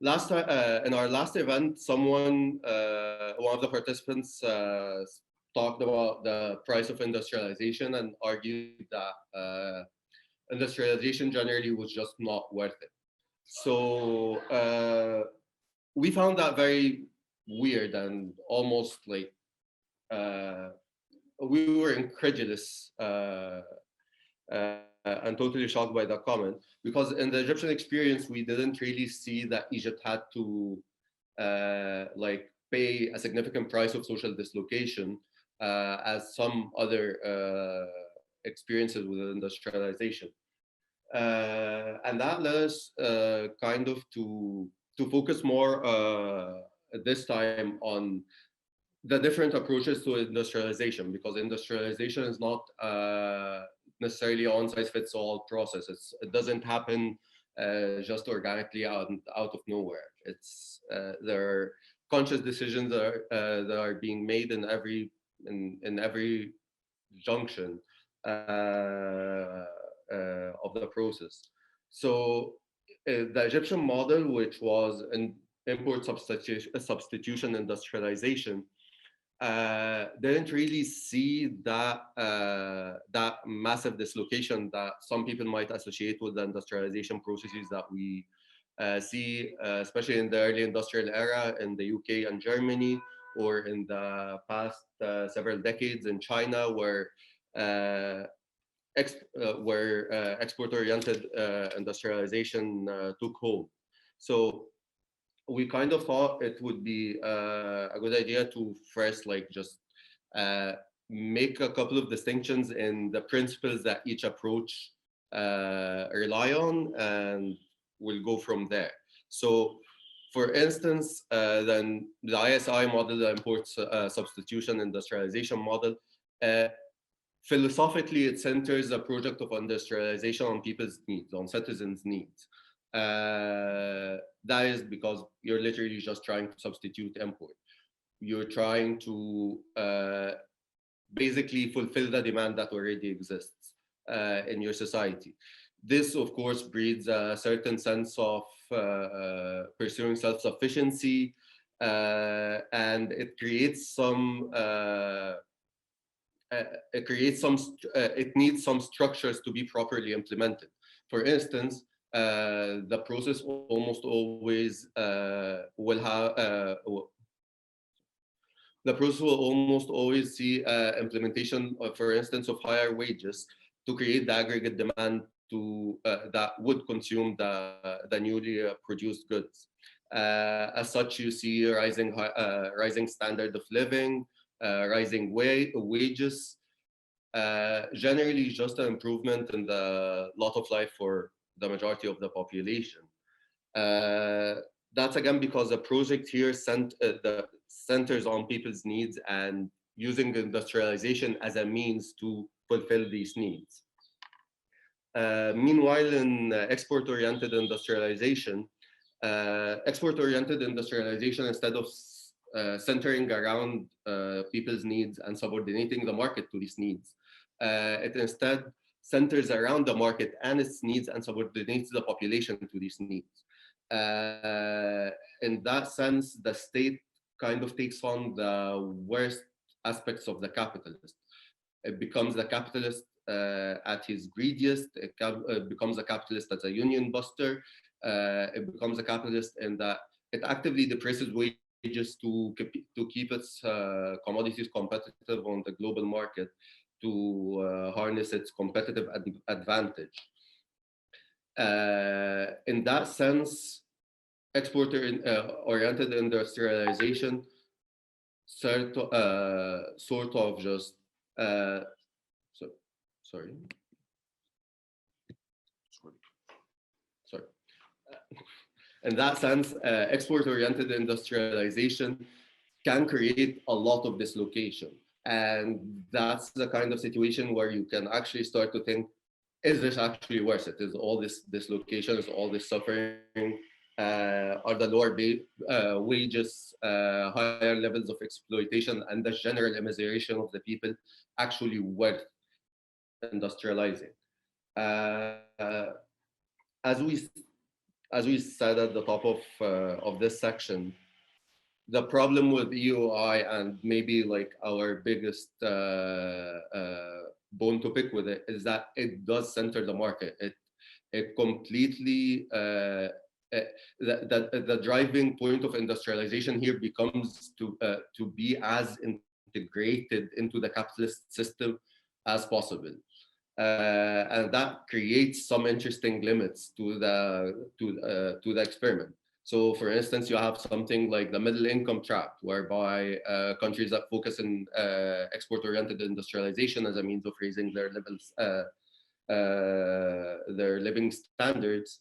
last time, in our last event, someone, one of the participants, talked about the price of industrialization and argued that industrialization generally was just not worth it. So we found that very weird and almost like we were incredulous and totally shocked by that comment, because in the Egyptian experience, we didn't really see that Egypt had to like pay a significant price of social dislocation as some other experiences with industrialization. And that led us kind of to focus more this time on the different approaches to industrialization, because industrialization is not necessarily a one-size-fits-all process. It doesn't happen just organically out of nowhere. There are conscious decisions that are being made in every junction of the process. So the Egyptian model, which was an import substitution industrialization, didn't really see that that massive dislocation that some people might associate with the industrialization processes that we see, especially in the early industrial era in the UK and Germany, or in the past several decades in China, where export-oriented industrialization took hold. So we kind of thought it would be a good idea to first just make a couple of distinctions in the principles that each approach rely on, and we'll go from there. So for instance, then the ISI model, the import substitution industrialization model, philosophically, it centers a project of industrialization on people's needs, on citizens' needs. That is because you're literally just trying to substitute import. You're trying to basically fulfill the demand that already exists in your society. This, of course, breeds a certain sense of pursuing self-sufficiency, and it creates some it needs some structures to be properly implemented. For instance, the process almost always will have the process will almost always see implementation, for instance, of higher wages to create the aggregate demand to that would consume the newly produced goods. As such, you see rising standard of living, rising wages, generally just an improvement in the lot of life for the majority of the population. That's again because the project here centers on people's needs and using industrialization as a means to fulfill these needs. Meanwhile, in export-oriented industrialization, instead of centering around people's needs and subordinating the market to these needs, it instead centers around the market and its needs and subordinates the population to these needs. In that sense, the state kind of takes on the worst aspects of the capitalist. It becomes the capitalist at his greediest. It becomes a capitalist as a union buster. It becomes a capitalist in that it actively depresses wages to keep its commodities competitive on the global market, to harness its competitive advantage. In that sense, export-oriented industrialization sort of just sorry. In that sense, export-oriented industrialization can create a lot of dislocation. And that's the kind of situation where you can actually start to think, is this actually worth it? Is all this dislocation, is all this suffering, are the lower wages, higher levels of exploitation, and the general immiseration of the people actually worth industrializing? As as we said at the top of this section, the problem with EOI and maybe like our biggest bone to pick with it is that it does center the market. It completely the driving point of industrialization here becomes to be as integrated into the capitalist system as possible. And that creates some interesting limits to the experiment. So, for instance, you have something like the middle income trap, whereby countries that focus on export-oriented industrialization as a means of raising their living standards.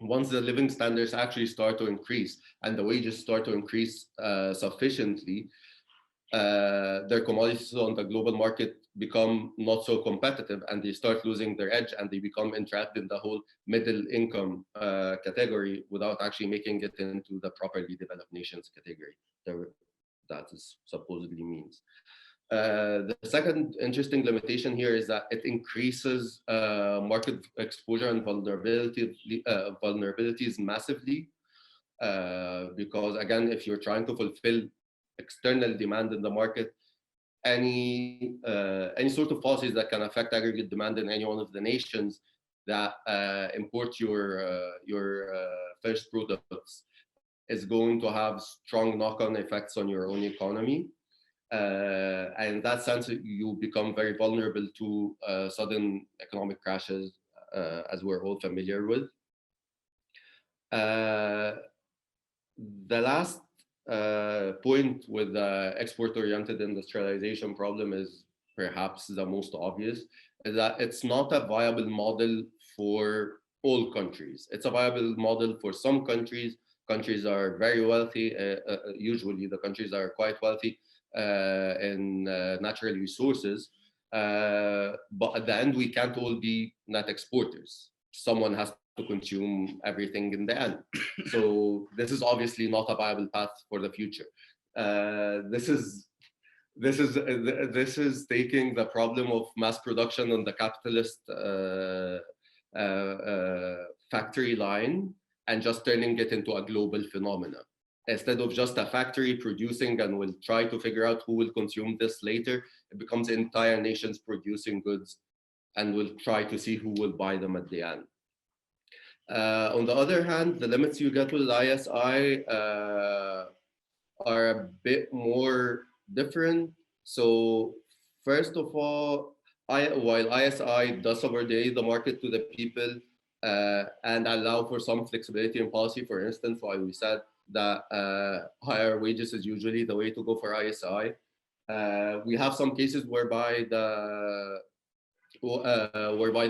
Once the living standards actually start to increase and the wages start to increase sufficiently, their commodities on the global market become not so competitive, and they start losing their edge, and they become entrapped in the whole middle income category without actually making it into the properly developed nations category that is supposedly means. The second interesting limitation here is that it increases market exposure and vulnerabilities massively, because again, if you're trying to fulfill external demand in the market, any sort of policies that can affect aggregate demand in any one of the nations that import your finished products is going to have strong knock-on effects on your own economy. And in that sense, you become very vulnerable to sudden economic crashes, as we're all familiar with. The last point with the export-oriented industrialization problem is perhaps the most obvious, is that it's not a viable model for all countries. It's a viable model for some countries. Countries are very wealthy. Usually the countries are quite wealthy in natural resources. But at the end, we can't all be net exporters. Someone has to consume everything in the end. So this is obviously not a viable path for the future. This is taking the problem of mass production on the capitalist factory line and just turning it into a global phenomenon. Instead of just a factory producing and we'll try to figure out who will consume this later, it becomes entire nations producing goods and we'll try to see who will buy them at the end. On the other hand, the limits you get with ISI are a bit more different. So first of all, while ISI does subordinate the market to the people and allow for some flexibility in policy, for instance, while we said that higher wages is usually the way to go for ISI, we have some cases whereby the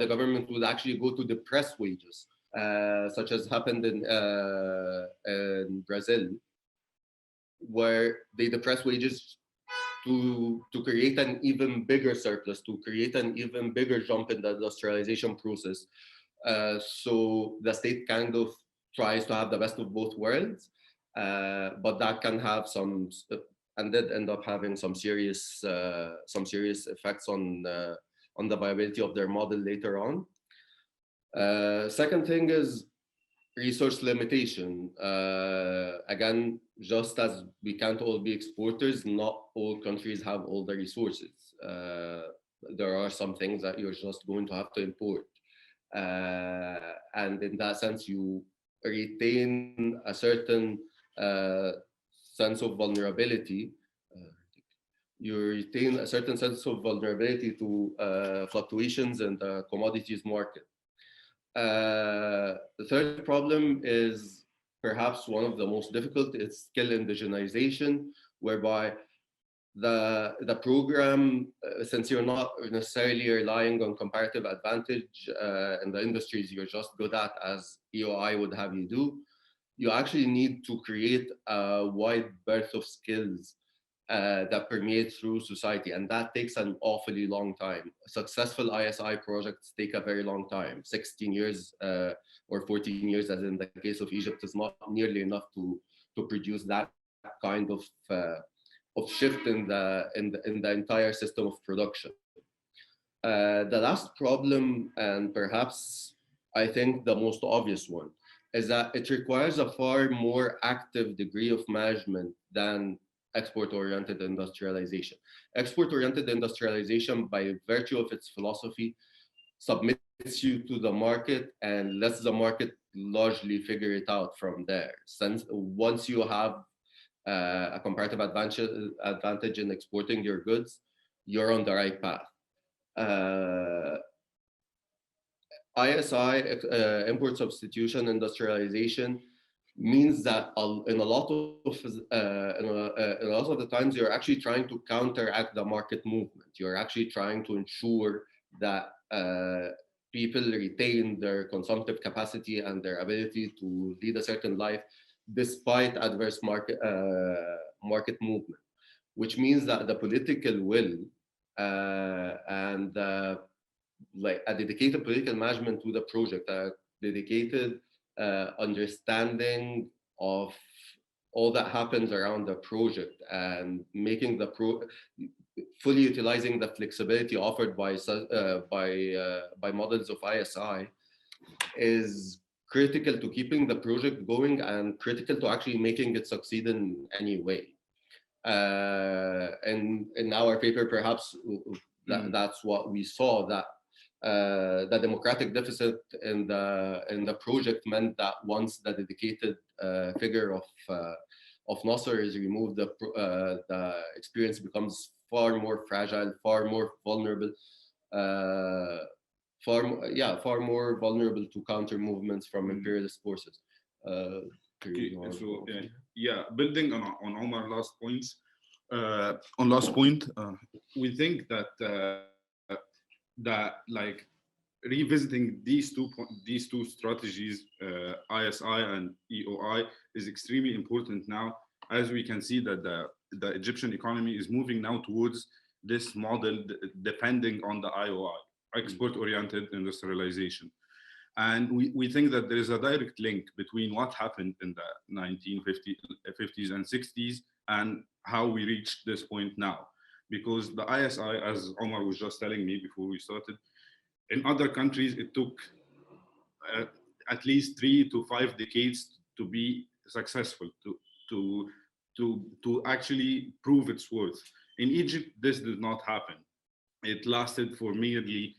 government would actually go to depress wages, such as happened in Brazil, where they depress wages to create an even bigger surplus, to create an even bigger jump in the industrialization process. So the state kind of tries to have the best of both worlds, but that can have some, and did end up having some serious effects on the viability of their model later on. Second thing is resource limitation. Again, just as we can't all be exporters, not all countries have all the resources. There are some things that you're just going to have to import. And in that sense, you retain a certain sense of vulnerability. You retain a certain sense of vulnerability to fluctuations in the commodities market. The third problem is perhaps one of the most difficult. It's skill indigenization, whereby the program, since you're not necessarily relying on comparative advantage in the industries you're just good at, as EOI would have you do, you actually need to create a wide berth of skills that permeate through society, and that takes an awfully long time. Successful ISI projects take a very long time. 16 years or 14 years, as in the case of Egypt, is not nearly enough to produce that kind of shift in the entire system of production. The last problem, and perhaps I think the most obvious one is that it requires a far more active degree of management than export-oriented industrialization. Export-oriented industrialization, by virtue of its philosophy, submits you to the market and lets the market largely figure it out from there. Since once you have a comparative advantage in exporting your goods, you're on the right path. Uh, ISI, import substitution industrialization, means that in a lot of the times you're actually trying to counteract the market movement. You're actually trying to ensure that people retain their consumptive capacity and their ability to lead a certain life despite adverse market movement, which means that the political will and like a dedicated political management to the project, a dedicated understanding of all that happens around the project, and making the fully utilizing the flexibility offered by models of ISI is critical to keeping the project going and critical to actually making it succeed in any way. And in our paper, perhaps that's what we saw, that the democratic deficit in the project meant that once the dedicated figure of Nasser is removed, the experience becomes far more fragile, far more vulnerable, far more vulnerable to counter movements from imperialist forces. Okay, so building on Omar last points, on last point, we think that like revisiting these two strategies, ISI and EOI, is extremely important now, as we can see that the Egyptian economy is moving now towards this model depending on the IOI, export-oriented industrialization. And we think that there is a direct link between what happened in the 1950s and 60s and how we reached this point now. Because the ISI, as Omar was just telling me before we started, in other countries, it took at least 3 to 5 decades to be successful, to actually prove its worth. In Egypt, this did not happen. It lasted for merely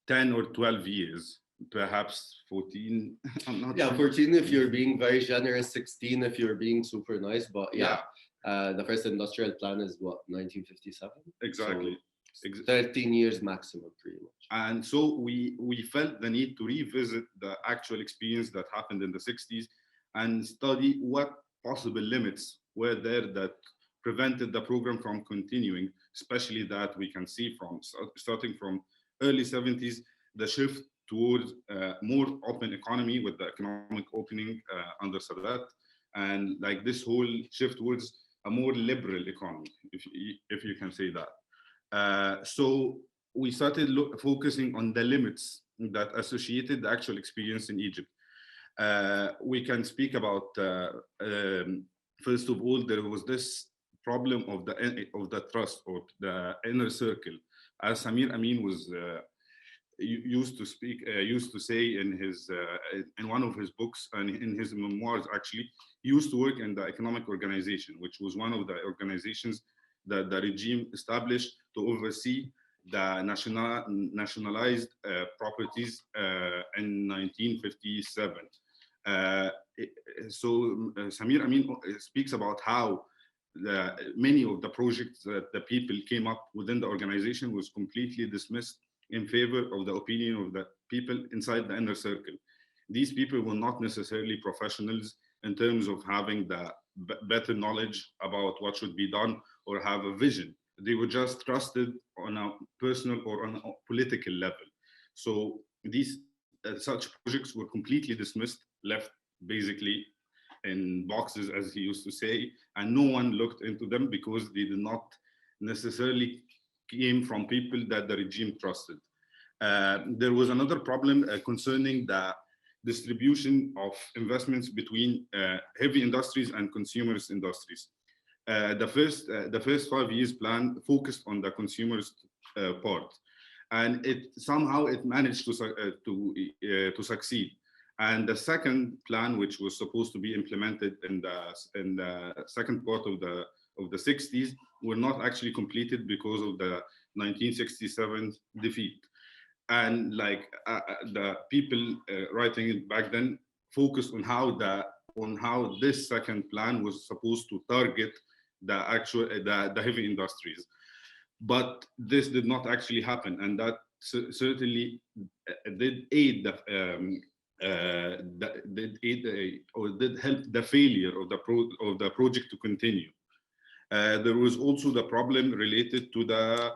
10 or 12 years, perhaps 14. I'm not sure. 14 if you're being very generous, 16 if you're being super nice, but the first industrial plan is what, 1957? Exactly. So 13 years maximum, pretty much. And so we felt the need to revisit the actual experience that happened in the 60s and study what possible limits were there that prevented the program from continuing, especially that we can see from starting from early 70s, the shift towards more open economy with the economic opening under Sadat, and like this whole shift towards a more liberal economy, if you can say that. So we started focusing on the limits that associated the actual experience in Egypt. We can speak about, first of all, there was this problem of the trust or the inner circle. As Samir Amin was used to say in one of his books and in his memoirs, actually, he used to work in the Economic Organization, which was one of the organizations that the regime established to oversee the nationalized properties in 1957. So Samir Amin speaks about how many of the projects that the people came up within the organization was completely dismissed in favor of the opinion of the people inside the inner circle. These people were not necessarily professionals in terms of having the better knowledge about what should be done or have a vision. They were just trusted on a personal or on a political level. So these such projects were completely dismissed, left basically in boxes, as he used to say, and no one looked into them because they did not necessarily came from people that the regime trusted. There was another problem concerning the distribution of investments between heavy industries and consumers industries. The first 5 years plan focused on the consumers part. and it somehow it managed to succeed. And the second plan, which was supposed to be implemented in the second part of the 60s, were not actually completed because of the 1967 defeat. And like the people writing it back then focused on how this second plan was supposed to target the heavy industries, but this did not actually happen, and that certainly did aid or did help the failure of the project to continue. There was also the problem related to the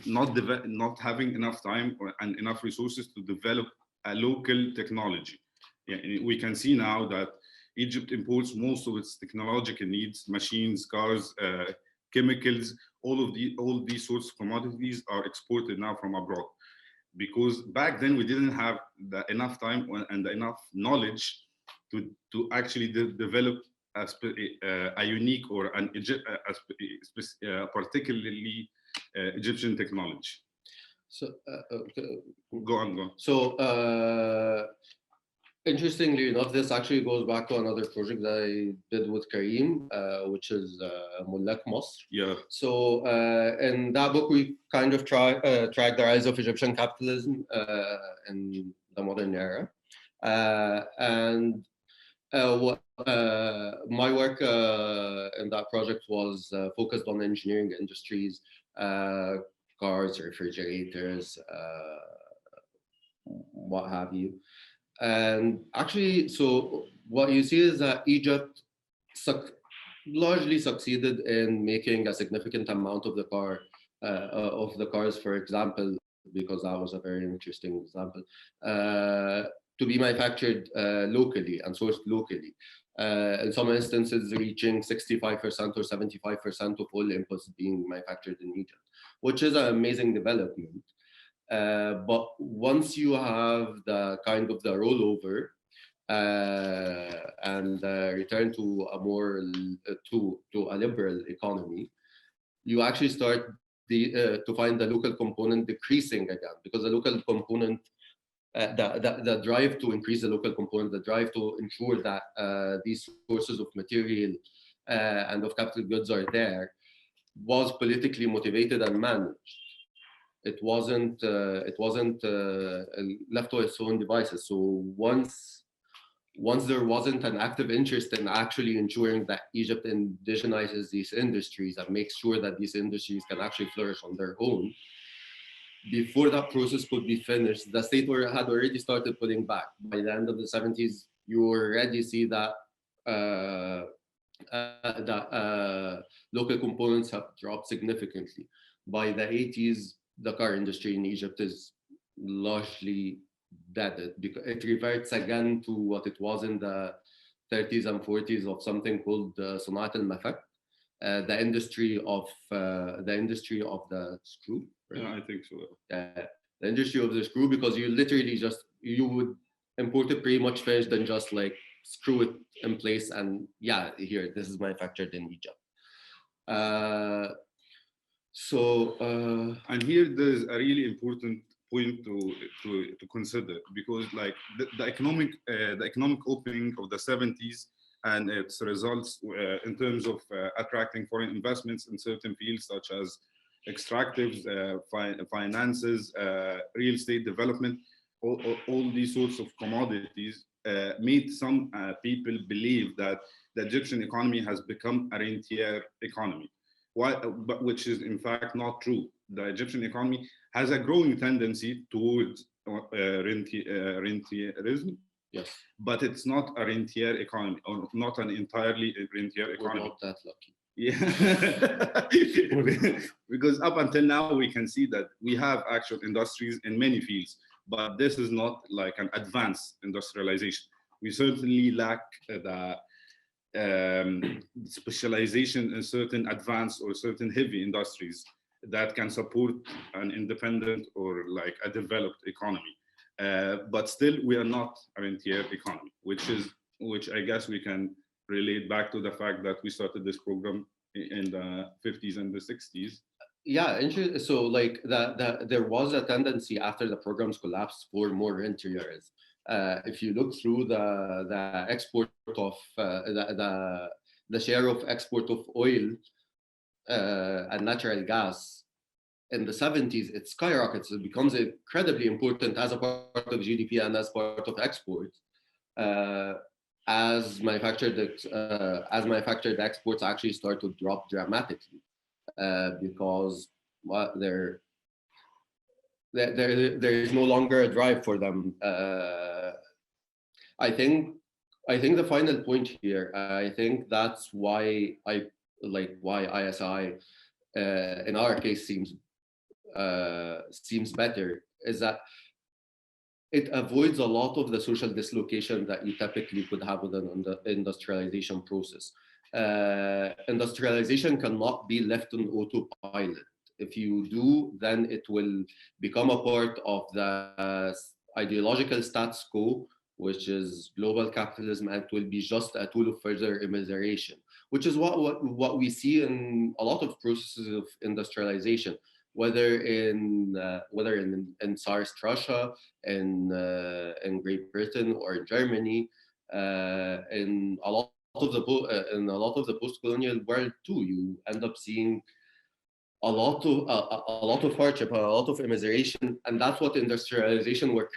not having enough time and enough resources to develop a local technology. Yeah, we can see now that Egypt imports most of its technological needs, machines, cars, chemicals, all these sorts of commodities are exported now from abroad. Because back then we didn't have enough time and enough knowledge to actually develop a unique or particularly Egyptian technology. So Go on. So interestingly enough, this actually goes back to another project that I did with Kareem, which is Mulak Masr. Yeah. So in that book, we kind of track the rise of Egyptian capitalism in the modern era. And what my work in that project was focused on engineering industries, cars, refrigerators, what have you. And actually, so what you see is that Egypt largely succeeded in making a significant amount of the cars, for example, because that was a very interesting example, to be manufactured locally and sourced locally. In some instances, reaching 65% or 75% of all inputs being manufactured in Egypt, which is an amazing development. But once you have the kind of the rollover and return to a more to a liberal economy, you actually start to find the local component decreasing again, because the local component, the drive to increase the local component, the drive to ensure that these sources of material and of capital goods are there, was politically motivated and managed. It wasn't left to its own devices. So once there wasn't an active interest in actually ensuring that Egypt indigenizes these industries and makes sure that these industries can actually flourish on their own, before that process could be finished, the state had already started pulling back. By the end of the 70s, you already see that local components have dropped significantly. By the 80s, the car industry in Egypt is largely dead, because it reverts again to what it was in the 30s and 40s of something called Sanat al-Mafak, the industry of the screw. Right? Yeah, I think so. The industry of the screw, because you literally you would import it pretty much finished and just like screw it in place, and yeah, here, this is manufactured in Egypt. And here there's a really important point to consider, because like the economic opening of the 70s and its results in terms of attracting foreign investments in certain fields such as extractives, finances, real estate development, all these sorts of commodities made some people believe that the Egyptian economy has become a rentier economy. But which is in fact not true. The Egyptian economy has a growing tendency towards rentierism. Yes. But it's not a rentier economy, or not an entirely rentier economy. We're not that lucky. Yeah. Because up until now, we can see that we have actual industries in many fields, but this is not like an advanced industrialization. We certainly lack the specialization in certain advanced or certain heavy industries that can support an independent or like a developed economy. But still, we are not a rentier economy, which I guess we can relate back to the fact that we started this program in the 50s and the 60s. Yeah, so like there was a tendency after the programs collapsed for more renters. If you look through the export of the share of export of oil and natural gas in the 70s, it skyrockets. It becomes incredibly important as a part of GDP and as part of export. Uh, as manufactured exports actually start to drop dramatically because well, there is no longer a drive for them. I think I think the final point here. I think that's why why ISI in our case seems better is that it avoids a lot of the social dislocation that you typically could have with an industrialization process. Industrialization cannot be left on autopilot. If you do, then it will become a part of the ideological status quo, which is global capitalism, and it will be just a tool of further immiseration, which is what we see in a lot of processes of industrialization, whether in Tsarist Russia, in Great Britain or in Germany, in a lot of the post-colonial world too. You end up seeing a lot of hardship, a lot of immiseration, and that's what industrialization will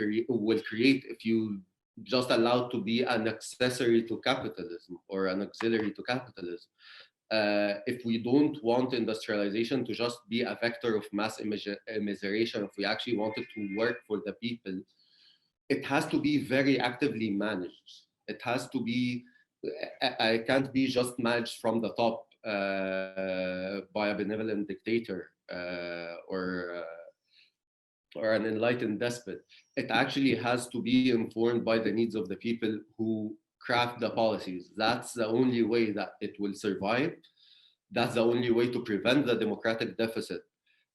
create if you just allow it to be an accessory to capitalism or an auxiliary to capitalism. If we don't want industrialization to just be a vector of mass immiseration, if we actually want it to work for the people, it has to be very actively managed. It has to be, it can't be just managed from the top by a benevolent dictator or an enlightened despot. It actually has to be informed by the needs of the people who craft the policies. That's the only way that it will survive. That's the only way to prevent the democratic deficit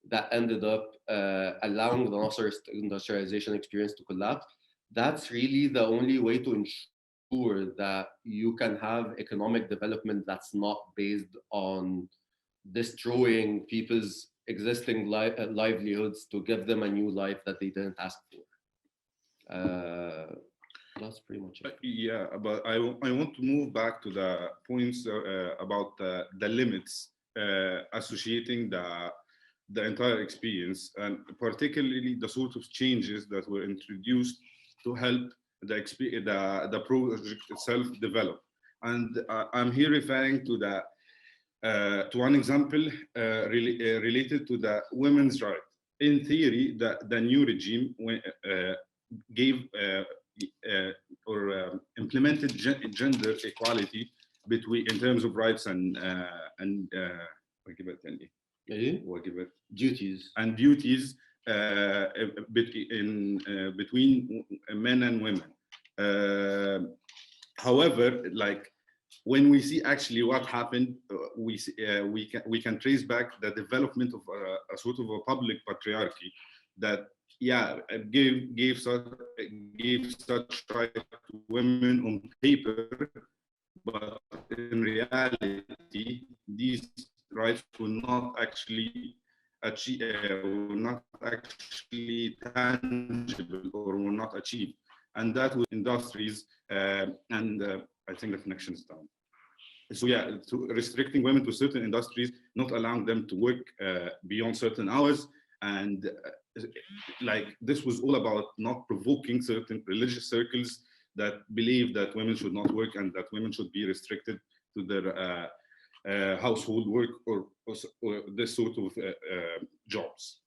that ended up allowing the Nasser industrialization experience to collapse. That's really the only way to ensure that you can have economic development that's not based on destroying people's existing livelihoods to give them a new life that they didn't ask for. That's pretty much it. Yeah, but I want to move back to the points about the limits associating the entire experience, and particularly the sort of changes that were introduced to help the project itself develop. And I'm here referring to one example related to the women's right. In theory, the new regime gave implemented gender equality in terms of rights and duties between men and women. However, like when we see actually what happened, we can trace back the development of a sort of a public patriarchy that gave such right to women on paper, but in reality, these rights were not actually tangible or were not achieved, and that was industries and I think the connection is down. So restricting women to certain industries, not allowing them to work beyond certain hours, and like this was all about not provoking certain religious circles that believe that women should not work and that women should be restricted to their household work or this sort of jobs.